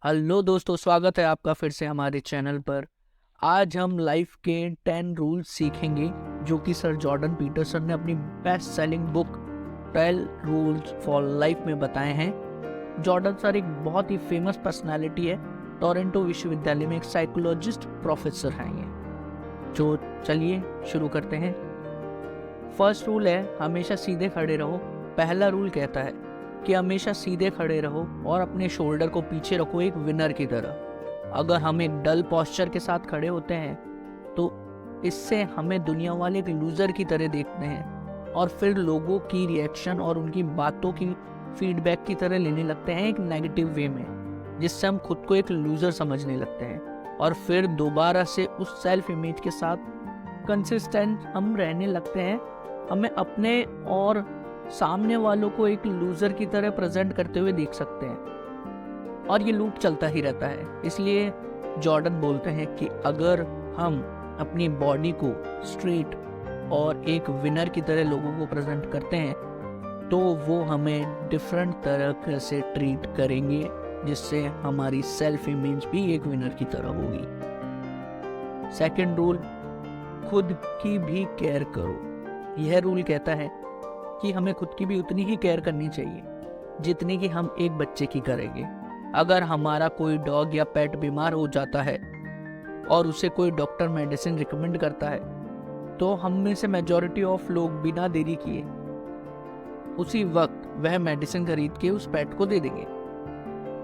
Hello दोस्तों, स्वागत है आपका फिर से हमारे चैनल पर। आज हम लाइफ के 10 रूल्स सीखेंगे जो कि सर जॉर्डन पीटरसन ने अपनी best selling book 12 rules for life में बताए हैं। जॉर्डन सर एक बहुत ही फेमस पर्सनालिटी है। टोरंटो विश्वविद्यालय में एक साइकोलॉजिस्ट प्रोफेसर हैं ये। जो चलिए शुरू करते हैं। फर्स्ट रूल है हमेशा सीधे खड़े रहो। पहला रूल कहता है कि हमेशा सीधे खड़े रहो और अपने शोल्डर को पीछे रखो एक विनर की तरह। अगर हम एक डल पोस्चर के साथ खड़े होते हैं तो इससे हमें दुनिया वाले एक लूज़र की तरह देखते हैं और फिर लोगों की रिएक्शन और उनकी बातों की फीडबैक की तरह लेने लगते हैं एक नेगेटिव वे में, जिससे हम खुद को एक लूज़र समझने लगते हैं और फिर दोबारा से उस सेल्फ इमेज के साथ कंसिस्टेंट हम रहने लगते हैं। हमें अपने और सामने वालों को एक लूजर की तरह प्रेजेंट करते हुए देख सकते हैं और ये लूप चलता ही रहता है। इसलिए जॉर्डन बोलते हैं कि अगर हम अपनी बॉडी को स्ट्रेट और एक विनर की तरह लोगों को प्रेजेंट करते हैं तो वो हमें डिफरेंट तरह से ट्रीट करेंगे, जिससे हमारी सेल्फ इमेज भी एक विनर की तरह होगी। सेकंड रूल, खुद की भी केयर करो। यह रूल कहता है कि हमें खुद की भी उतनी ही केयर करनी चाहिए जितनी कि हम एक बच्चे की करेंगे। अगर हमारा कोई डॉग या पेट बीमार हो जाता है और उसे कोई डॉक्टर मेडिसिन रिकमेंड करता है तो हम में से मेजॉरिटी ऑफ लोग बिना देरी किए उसी वक्त वह मेडिसिन खरीद के उस पेट को दे देंगे।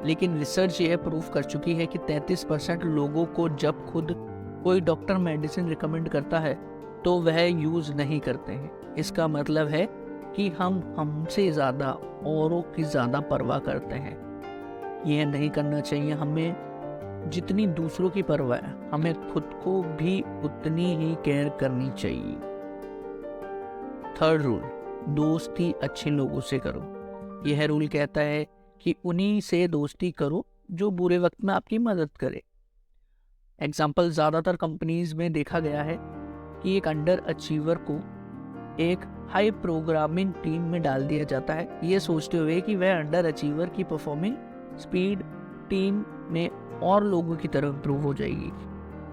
लेकिन रिसर्च यह प्रूव कर चुकी है कि 33% लोगों को जब खुद कोई डॉक्टर मेडिसिन रिकमेंड करता है तो वह यूज़ नहीं करते हैं। इसका मतलब है कि हम हमसे ज़्यादा औरों की ज़्यादा परवाह करते हैं। यह नहीं करना चाहिए। हमें जितनी दूसरों की परवाह है हमें खुद को भी उतनी ही केयर करनी चाहिए। थर्ड रूल, दोस्ती अच्छे लोगों से करो। यह रूल कहता है कि उन्हीं से दोस्ती करो जो बुरे वक्त में आपकी मदद करे। एग्जाम्पल, ज़्यादातर कंपनीज में देखा गया है कि एक अंडर अचीवर को एक हाई प्रोग्रामिंग टीम में डाल दिया जाता है, ये सोचते हुए कि वह अंडर अचीवर की परफॉर्मिंग स्पीड टीम में और लोगों की तरह इम्प्रूव हो जाएगी।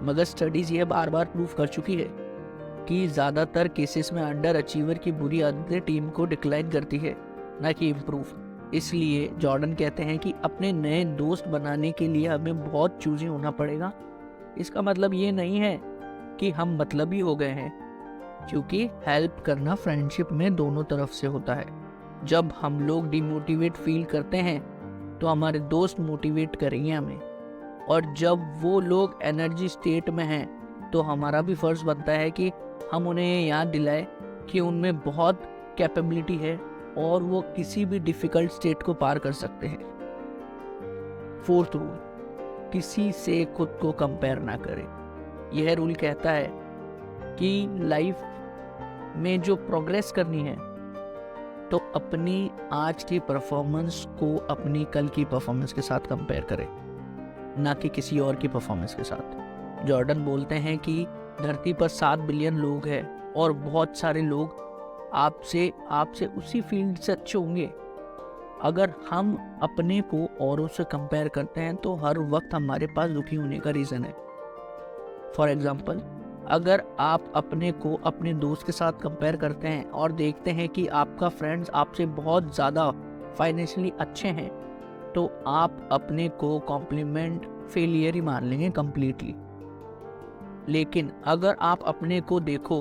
मगर स्टडीज ये बार बार प्रूव कर चुकी है कि ज़्यादातर केसेस में अंडर अचीवर की बुरी आदतें टीम को डिक्लाइन करती है, ना कि इम्प्रूव। इसलिए जॉर्डन कहते हैं कि अपने नए दोस्त बनाने के लिए हमें बहुत चूजी होना पड़ेगा। इसका मतलब ये नहीं है कि हम मतलबी हो गए हैं, क्योंकि हेल्प करना फ्रेंडशिप में दोनों तरफ से होता है। जब हम लोग डिमोटिवेट फील करते हैं तो हमारे दोस्त मोटिवेट करेंगे हमें, और जब वो लोग एनर्जी स्टेट में हैं तो हमारा भी फर्ज बनता है कि हम उन्हें ये याद दिलाएं कि उनमें बहुत कैपेबिलिटी है और वो किसी भी डिफिकल्ट स्टेट को पार कर सकते हैं। फोर्थ रूल, किसी से खुद को कंपेयर ना करें। यह रूल कहता है कि लाइफ में जो प्रोग्रेस करनी है तो अपनी आज की परफॉर्मेंस को अपनी कल की परफॉर्मेंस के साथ कंपेयर करें, ना कि किसी और की परफॉर्मेंस के साथ। जॉर्डन बोलते हैं कि धरती पर 7 बिलियन लोग हैं और बहुत सारे लोग आपसे उसी फील्ड से अच्छे होंगे। अगर हम अपने को औरों से कंपेयर करते हैं तो हर वक्त हमारे पास दुखी होने का रीज़न है। फॉर एग्जाम्पल, अगर आप अपने को अपने दोस्त के साथ कंपेयर करते हैं और देखते हैं कि आपका फ्रेंड्स आपसे बहुत ज़्यादा फाइनेंशियली अच्छे हैं तो आप अपने को कॉम्प्लीमेंट फेलियर ही मान लेंगे कम्प्लीटली। लेकिन अगर आप अपने को देखो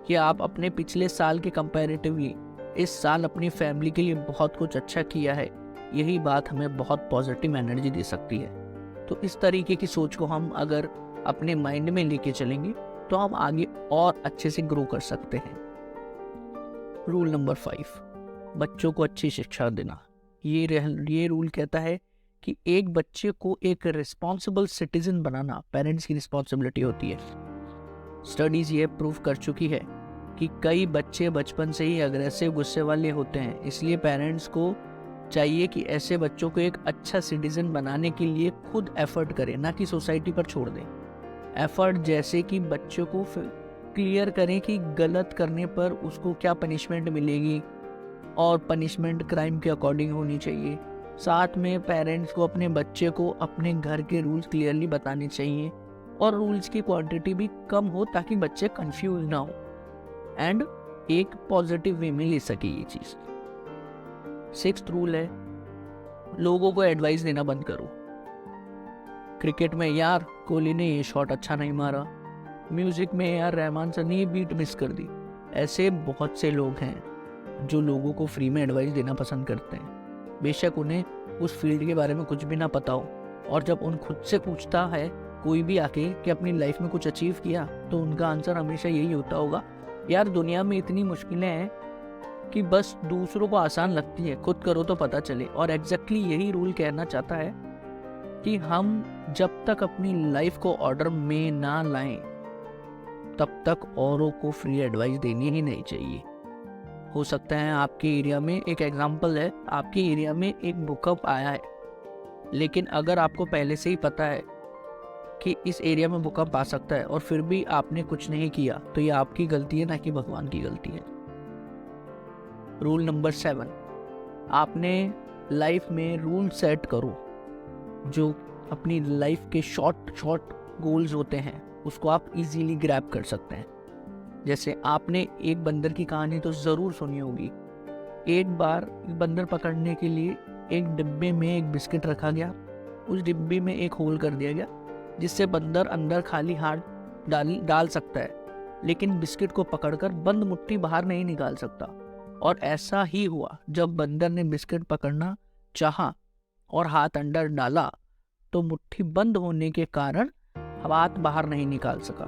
कि आप अपने पिछले साल के कंपैरेटिवली इस साल अपनी फैमिली के लिए बहुत कुछ अच्छा किया है, यही बात हमें बहुत पॉजिटिव एनर्जी दे सकती है। तो इस तरीके की सोच को हम अगर अपने माइंड में लेके चलेंगे तो हम आगे और अच्छे से ग्रो कर सकते हैं। रूल नंबर 5, बच्चों को अच्छी शिक्षा देना। ये रूल कहता है कि एक बच्चे को एक रिस्पॉन्सिबल सिटीजन बनाना पेरेंट्स की रिस्पॉन्सिबिलिटी होती है। स्टडीज ये प्रूव कर चुकी है कि कई बच्चे बचपन से ही अग्रेसिव गुस्से वाले होते हैं। इसलिए पेरेंट्स को चाहिए कि ऐसे बच्चों को एक अच्छा सिटीजन बनाने के लिए खुद एफर्ट करें, ना कि सोसाइटी पर छोड़ दें। एफर्ट जैसे कि बच्चों को क्लियर करें कि गलत करने पर उसको क्या पनिशमेंट मिलेगी और पनिशमेंट क्राइम के अकॉर्डिंग होनी चाहिए। साथ में पेरेंट्स को अपने बच्चे को अपने घर के रूल्स क्लियरली बताने चाहिए और रूल्स की क्वांटिटी भी कम हो ताकि बच्चे कंफ्यूज ना हो एंड एक पॉजिटिव वे में ले सके ये चीज़। 6th रूल है, लोगों को एडवाइस देना बंद करो। क्रिकेट में यार कोहली ने ये शॉट अच्छा नहीं मारा, म्यूजिक में यार रहमान सर ने ये बीट मिस कर दी। ऐसे बहुत से लोग हैं जो लोगों को फ्री में एडवाइस देना पसंद करते हैं, बेशक उन्हें उस फील्ड के बारे में कुछ भी ना पता हो। और जब उन खुद से पूछता है कोई भी आके कि अपनी लाइफ में कुछ अचीव किया, तो उनका आंसर हमेशा यही होता होगा, यार दुनिया में इतनी मुश्किलें हैं कि बस दूसरों को आसान लगती है, खुद करो तो पता चले। और एग्जैक्टली यही रूल कहना चाहता है कि हम जब तक अपनी लाइफ को ऑर्डर में ना लाएं तब तक औरों को फ्री एडवाइस देनी ही नहीं चाहिए। हो सकता है आपके एरिया में, एक एग्जांपल है, आपके एरिया में एक भूकंप आया है, लेकिन अगर आपको पहले से ही पता है कि इस एरिया में भूकंप आ सकता है और फिर भी आपने कुछ नहीं किया, तो ये आपकी गलती है, ना कि भगवान की गलती है। रूल नंबर 7, आपने लाइफ में रूल सेट करो जो अपनी लाइफ के शॉर्ट गोल्स होते हैं उसको आप इजीली ग्रैब कर सकते हैं। जैसे आपने एक बंदर की कहानी तो ज़रूर सुनी होगी। एक बार बंदर पकड़ने के लिए एक डिब्बे में एक बिस्किट रखा गया, उस डिब्बे में एक होल कर दिया गया जिससे बंदर अंदर खाली हाथ डाल सकता है, लेकिन बिस्किट को पकड़कर बंद मुट्ठी बाहर नहीं निकाल सकता। और ऐसा ही हुआ, जब बंदर ने बिस्किट पकड़ना चाहा और हाथ अंदर डाला तो मुट्ठी बंद होने के कारण हाथ बाहर नहीं निकाल सका,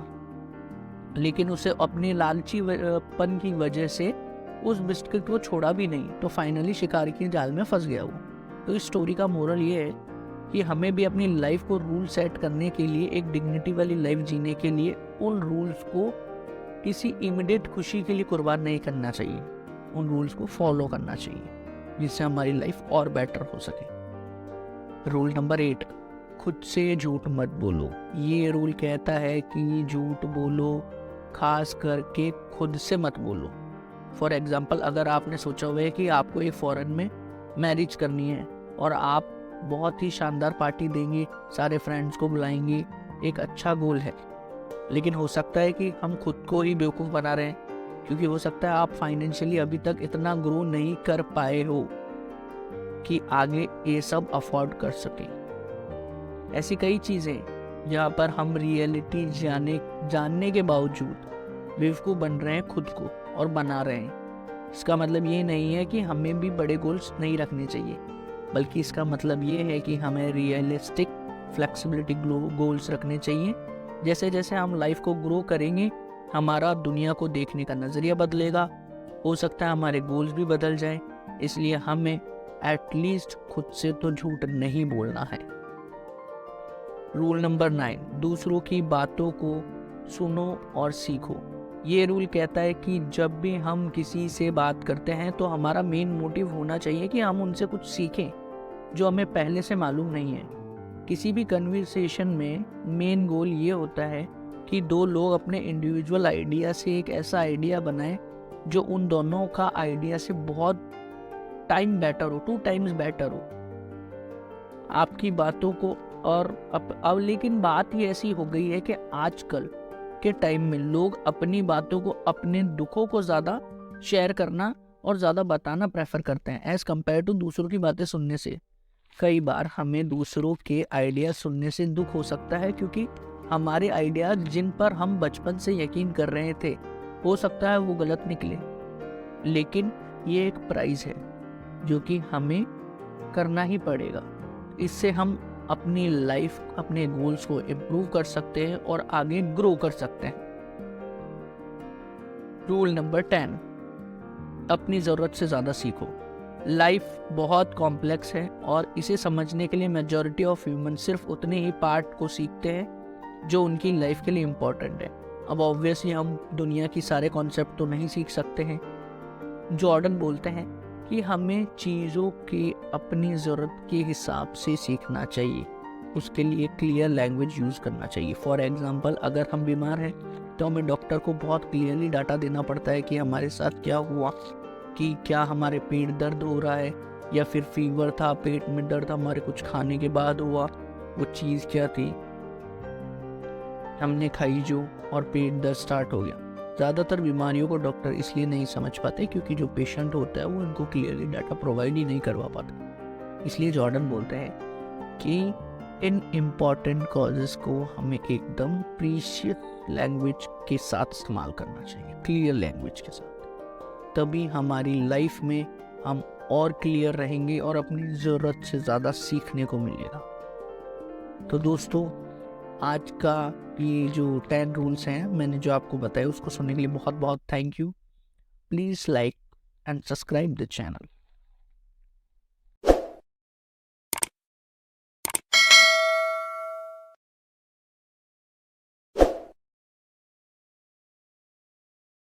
लेकिन उसे अपने लालची पन की वजह से उस बिस्किट को छोड़ा भी नहीं, तो फाइनली शिकारी की जाल में फंस गया वो। तो इस स्टोरी का मोरल ये है कि हमें भी अपनी लाइफ को रूल सेट करने के लिए, एक डिग्निटी वाली लाइफ जीने के लिए उन रूल्स को किसी इमीडिएट खुशी के लिए कुर्बान नहीं करना चाहिए, उन रूल्स को फॉलो करना चाहिए जिससे हमारी लाइफ और बेटर हो सके। रूल नंबर 8, खुद से झूठ मत बोलो। ये रूल कहता है कि झूठ बोलो, खास करके खुद से मत बोलो। फॉर एग्जाम्पल, अगर आपने सोचा हुआ है कि आपको एक फॉरेन में मैरिज करनी है और आप बहुत ही शानदार पार्टी देंगे, सारे फ्रेंड्स को बुलाएंगे, एक अच्छा गोल है, लेकिन हो सकता है कि हम खुद को ही बेवकूफ़ बना रहे हैं, क्योंकि हो सकता है आप फाइनेंशियली अभी तक इतना ग्रो नहीं कर पाए हो कि आगे ये सब अफोर्ड कर सकें। ऐसी कई चीज़ें जहाँ पर हम रियलिटी जानने के बावजूद बेवकूफ़ बन रहे हैं खुद को और बना रहे हैं। इसका मतलब ये नहीं है कि हमें भी बड़े गोल्स नहीं रखने चाहिए, बल्कि इसका मतलब ये है कि हमें रियलिस्टिक फ्लेक्सिबिलिटी गोल्स रखने चाहिए। जैसे जैसे हम लाइफ को ग्रो करेंगे, हमारा दुनिया को देखने का नज़रिया बदलेगा, हो सकता है हमारे गोल्स भी बदल जाएं, इसलिए हमें एटलीस्ट खुद से तो झूठ नहीं बोलना है। रूल नंबर 9, दूसरों की बातों को सुनो और सीखो। ये रूल कहता है कि जब भी हम किसी से बात करते हैं तो हमारा मेन मोटिव होना चाहिए कि हम उनसे कुछ सीखें जो हमें पहले से मालूम नहीं है। किसी भी कन्वर्सेशन में मेन गोल ये होता है कि दो लोग अपने इंडिविजुअल आइडिया से एक ऐसा आइडिया बनाएं जो उन दोनों का आइडिया से बहुत टाइम बेटर हो, 2 टाइम्स बेटर हो आपकी बातों को। और अब लेकिन बात ही ऐसी हो गई है कि आजकल के टाइम में लोग अपनी बातों को, अपने दुखों को ज़्यादा शेयर करना और ज़्यादा बताना प्रेफर करते हैं एज़ कम्पेयर टू दूसरों की बातें सुनने से। कई बार हमें दूसरों के आइडिया सुनने से दुख हो सकता है, क्योंकि हमारे आइडियाज जिन पर हम बचपन से यकीन कर रहे थे, हो सकता है वो गलत निकले, लेकिन ये एक प्राइस है जो कि हमें करना ही पड़ेगा। इससे हम अपनी लाइफ, अपने गोल्स को इम्प्रूव कर सकते हैं और आगे ग्रो कर सकते हैं। रूल नंबर 10, अपनी ज़रूरत से ज़्यादा सीखो। लाइफ बहुत कॉम्प्लेक्स है और इसे समझने के लिए मेजॉरिटी ऑफ ह्यूमन सिर्फ उतने ही पार्ट को सीखते हैं जो उनकी लाइफ के लिए इम्पोर्टेंट है। अब ऑब्वियसली हम दुनिया की सारे कॉन्सेप्ट तो नहीं सीख सकते हैं। जॉर्डन बोलते हैं कि हमें चीज़ों के अपनी ज़रूरत के हिसाब से सीखना चाहिए, उसके लिए क्लियर लैंग्वेज यूज़ करना चाहिए। फॉर एग्ज़ाम्पल, अगर हम बीमार हैं तो हमें डॉक्टर को बहुत क्लियरली डाटा देना पड़ता है कि हमारे साथ क्या हुआ, कि क्या हमारे पेट दर्द हो रहा है या फिर फीवर था, पेट में दर्द हमारे कुछ खाने के बाद हुआ, वो चीज़ क्या थी, हमने खाई जो और पेट दर्द स्टार्ट हो गया। ज़्यादातर बीमारियों को डॉक्टर इसलिए नहीं समझ पाते क्योंकि जो पेशेंट होता है वो इनको क्लियरली डाटा प्रोवाइड ही नहीं करवा पाता। इसलिए जॉर्डन बोलते हैं कि इन इम्पॉर्टेंट कॉजेज़ को हमें एकदम प्रीशियस लैंग्वेज के साथ इस्तेमाल करना चाहिए, क्लियर लैंग्वेज के साथ। तभी हमारी लाइफ में हम और क्लियर रहेंगे और अपनी ज़रूरत से ज़्यादा सीखने को मिलेगा। तो दोस्तों, आज का ये जो 10 रूल्स हैं मैंने जो आपको बताया उसको सुनने के लिए बहुत बहुत thank you. Please like and subscribe the channel.